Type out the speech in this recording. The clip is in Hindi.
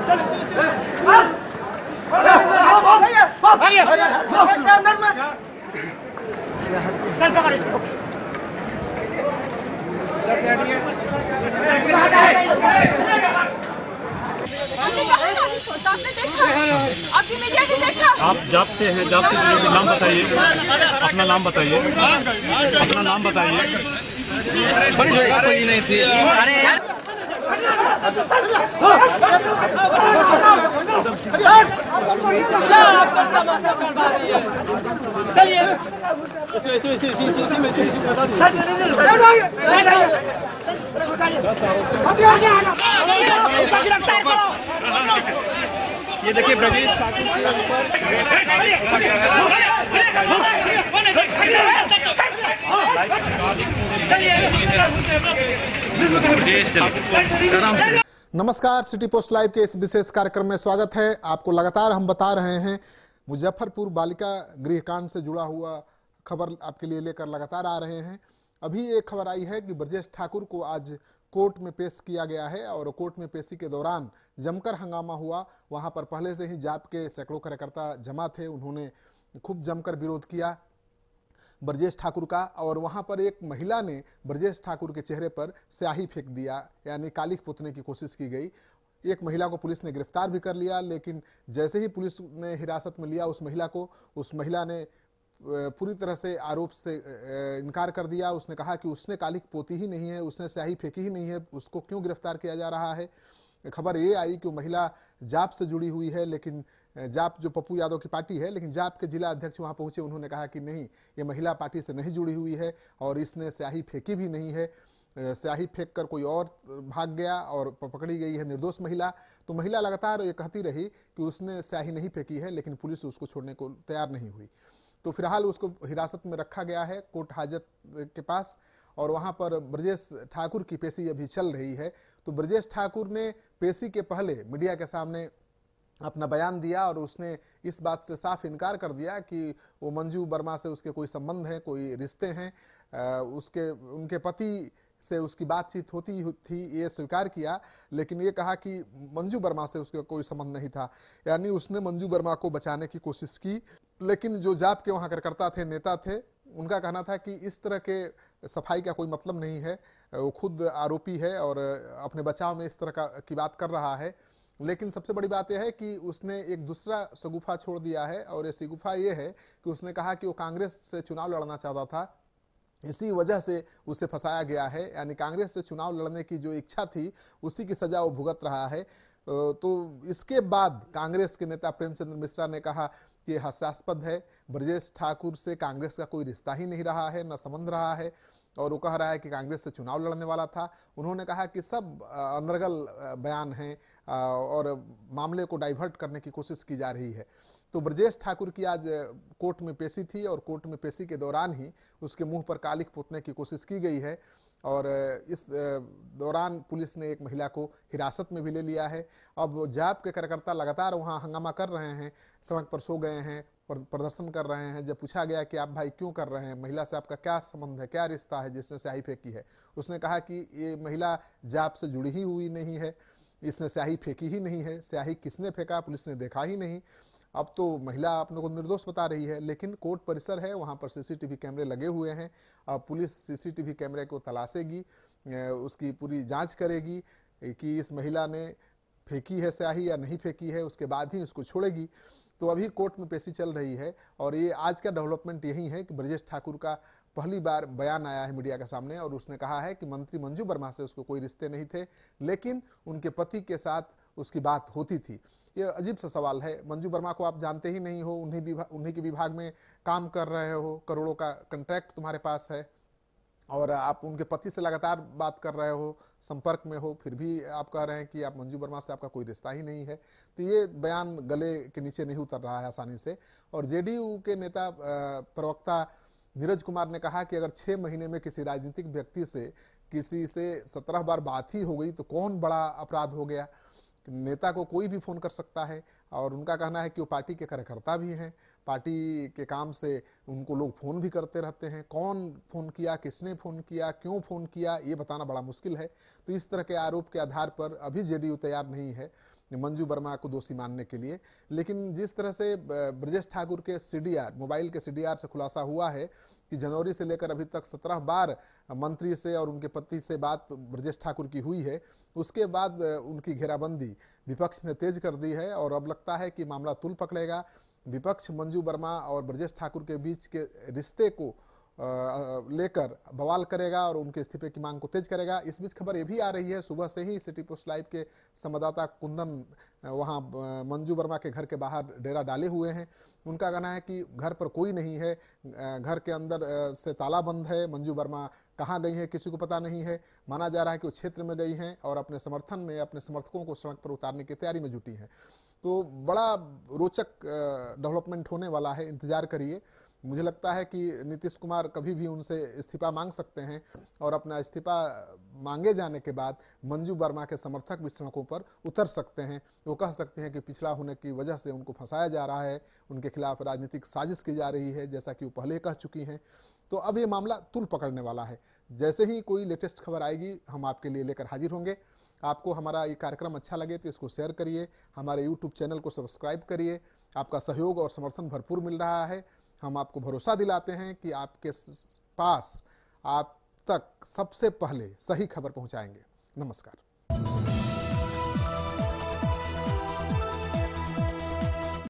आपकी मीडिया ने देखा। आप जाप से हैं, जाप से नाम बताइए, अपना नाम बताइए, अपना नाम बताइए। कोई नहीं थी। चलिए ये देखिए ब्रजेश ठाकुर नमस्कार, सिटी पोस्ट लाइव के इस विशेष कार्यक्रम में स्वागत है। आपको लगातार हम बता रहे हैं मुजफ्फरपुर बालिका गृहकांड से जुड़ा हुआ खबर आपके लिए लेकर लगातार आ रहे हैं। अभी एक खबर आई है कि ब्रजेश ठाकुर को आज कोर्ट में पेश किया गया है और कोर्ट में पेशी के दौरान जमकर हंगामा हुआ। वहां पर पहले से ही जाप के सैकड़ों कार्यकर्ता जमा थे, उन्होंने खूब जमकर विरोध किया ब्रजेश ठाकुर का। और वहां पर एक महिला ने ब्रजेश ठाकुर के चेहरे पर स्याही फेंक दिया, यानी कालिख पोतने की कोशिश की गई। एक महिला को पुलिस ने गिरफ्तार भी कर लिया, लेकिन जैसे ही पुलिस ने हिरासत में लिया उस महिला ने पूरी तरह से आरोप से इनकार कर दिया। उसने कहा कि उसने कालिख पोती ही नहीं है, उसने स्याही फेंकी ही नहीं है, उसको क्यों गिरफ्तार किया जा रहा है। खबर ये आई कि वो महिला जाप से जुड़ी हुई है, लेकिन जाप जो पप्पू यादव की पार्टी है, लेकिन जाप के जिला अध्यक्ष वहां पहुंचे, उन्होंने कहा कि नहीं, ये महिला पार्टी से नहीं जुड़ी हुई है और इसने स्याही फेंकी भी नहीं है। स्याही फेंक कर कोई और भाग गया और पकड़ी गई है निर्दोष महिला। तो महिला लगातार ये कहती रही कि उसने स्याही नहीं फेंकी है, लेकिन पुलिस उसको छोड़ने को तैयार नहीं हुई। तो फिलहाल उसको हिरासत में रखा गया है कोर्ट हाजत के पास और वहां पर ब्रजेश ठाकुर की पेशी अभी चल रही है। तो ब्रजेश ठाकुर ने पेशी के पहले मीडिया के सामने अपना बयान दिया और उसने इस बात से साफ इनकार कर दिया कि वो मंजू वर्मा से उसके कोई संबंध है, कोई रिश्ते हैं। उनके पति से उसकी बातचीत होती थी, ये स्वीकार किया, लेकिन ये कहा कि मंजू वर्मा से उसका कोई संबंध नहीं था। यानी उसने मंजू वर्मा को बचाने की कोशिश की, लेकिन जो जाप के वहाँ कार्यकर्ता थे, नेता थे, उनका कहना था कि इस तरह के सफाई का कोई मतलब नहीं है, वो खुद आरोपी है और अपने बचाव में इस तरह की बात कर रहा है। लेकिन सबसे बड़ी बात यह है कि उसने एक दूसरा शगुफा छोड़ दिया है और ये शगुफा ये है कि उसने कहा कि वो कांग्रेस से चुनाव लड़ना चाहता था, इसी वजह से उसे फंसाया गया है। यानी कांग्रेस से चुनाव लड़ने की जो इच्छा थी उसी की सजा वो भुगत रहा है। तो इसके बाद कांग्रेस के नेता प्रेमचंद्र मिश्रा ने कहा कि हास्यास्पद है, ब्रजेश ठाकुर से कांग्रेस का कोई रिश्ता ही नहीं रहा है, न संबंध रहा है, और वो कह रहा है कि कांग्रेस से चुनाव लड़ने वाला था। उन्होंने कहा कि सब अनर्गल बयान हैं और मामले को डाइवर्ट करने की कोशिश की जा रही है। तो ब्रजेश ठाकुर की आज कोर्ट में पेशी थी और कोर्ट में पेशी के दौरान ही उसके मुंह पर कालिख पोतने की कोशिश की गई है और इस दौरान पुलिस ने एक महिला को हिरासत में भी ले लिया है। अब जाप के कार्यकर्ता लगातार वहां हंगामा कर रहे हैं, सड़क पर सो गए हैं, प्रदर्शन कर रहे हैं। जब पूछा गया कि आप भाई क्यों कर रहे हैं, महिला से आपका क्या संबंध है, क्या रिश्ता है जिसने स्याही फेंकी है, उसने कहा कि ये महिला जाप से जुड़ी ही हुई नहीं है, इसने स्याही फेंकी ही नहीं है, स्याही किसने फेंका पुलिस ने देखा ही नहीं। अब तो महिला अपने को निर्दोष बता रही है, लेकिन कोर्ट परिसर है, वहां पर सीसीटीवी कैमरे लगे हुए हैं। अब पुलिस सीसीटीवी कैमरे को तलाशेगी, उसकी पूरी जांच करेगी कि इस महिला ने फेंकी है स्याही या नहीं फेंकी है, उसके बाद ही उसको छोड़ेगी। तो अभी कोर्ट में पेशी चल रही है और ये आज का डेवलपमेंट यही है कि ब्रजेश ठाकुर का पहली बार बयान आया है मीडिया के सामने और उसने कहा है कि मंत्री मंजू वर्मा से उसको कोई रिश्ते नहीं थे, लेकिन उनके पति के साथ उसकी बात होती थी। ये अजीब सा सवाल है। मंजू वर्मा को आप जानते ही नहीं हो, उन्हीं के विभाग में काम कर रहे हो, करोड़ों का कॉन्ट्रैक्ट तुम्हारे पास है और आप उनके पति से लगातार बात कर रहे हो, संपर्क में हो, फिर भी आप कह रहे हैं कि आप मंजू वर्मा से आपका कोई रिश्ता ही नहीं है। तो ये बयान गले के नीचे नहीं उतर रहा है आसानी से। और जेडीयू के नेता प्रवक्ता नीरज कुमार ने कहा कि अगर 6 महीने में किसी राजनीतिक व्यक्ति से किसी से 17 बार बात ही हो गई तो कौन बड़ा अपराध हो गया। नेता को कोई भी फोन कर सकता है और उनका कहना है कि वो पार्टी के कार्यकर्ता भी हैं, पार्टी के काम से उनको लोग फोन भी करते रहते हैं। कौन फोन किया, किसने फोन किया, क्यों फोन किया, ये बताना बड़ा मुश्किल है। तो इस तरह के आरोप के आधार पर अभी जेडीयू तैयार नहीं है मंजू वर्मा को दोषी मानने के लिए। लेकिन जिस तरह से ब्रजेश ठाकुर के सीडीआर, मोबाइल के सीडीआर से खुलासा हुआ है कि जनवरी से लेकर अभी तक 17 बार मंत्री से और उनके पति से बात ब्रजेश ठाकुर की हुई है, उसके बाद उनकी घेराबंदी विपक्ष ने तेज कर दी है और अब लगता है कि मामला तूल पकड़ेगा। विपक्ष मंजू वर्मा और ब्रजेश ठाकुर के बीच के रिश्ते को लेकर बवाल करेगा और उनके इस्तीफे की मांग को तेज करेगा। इस बीच खबर ये भी आ रही है, सुबह से ही सिटी पोस्ट लाइव के संवाददाता कुंदन वहां मंजू वर्मा के घर के बाहर डेरा डाले हुए हैं। उनका कहना है कि घर पर कोई नहीं है, घर के अंदर से ताला बंद है, मंजू वर्मा कहाँ गई है किसी को पता नहीं है। माना जा रहा है कि वो क्षेत्र में गई हैं और अपने समर्थन में अपने समर्थकों को सड़क पर उतारने की तैयारी में जुटी हैं। तो बड़ा रोचक डेवलपमेंट होने वाला है, इंतजार करिए। मुझे लगता है कि नीतीश कुमार कभी भी उनसे इस्तीफा मांग सकते हैं और अपना इस्तीफा मांगे जाने के बाद मंजू वर्मा के समर्थक भी सड़कों पर उतर सकते हैं। वो कह सकते हैं कि पिछड़ा होने की वजह से उनको फंसाया जा रहा है, उनके खिलाफ राजनीतिक साजिश की जा रही है, जैसा कि वो पहले कह चुकी हैं। तो अब ये मामला तूल पकड़ने वाला है। जैसे ही कोई लेटेस्ट खबर आएगी हम आपके लिए लेकर हाजिर होंगे। आपको हमारा ये कार्यक्रम अच्छा लगे तो इसको शेयर करिए, हमारे यूट्यूब चैनल को सब्सक्राइब करिए। आपका सहयोग और समर्थन भरपूर मिल रहा है। हम आपको भरोसा दिलाते हैं कि आपके पास आप तक सबसे पहले सही खबर पहुंचाएंगे। नमस्कार।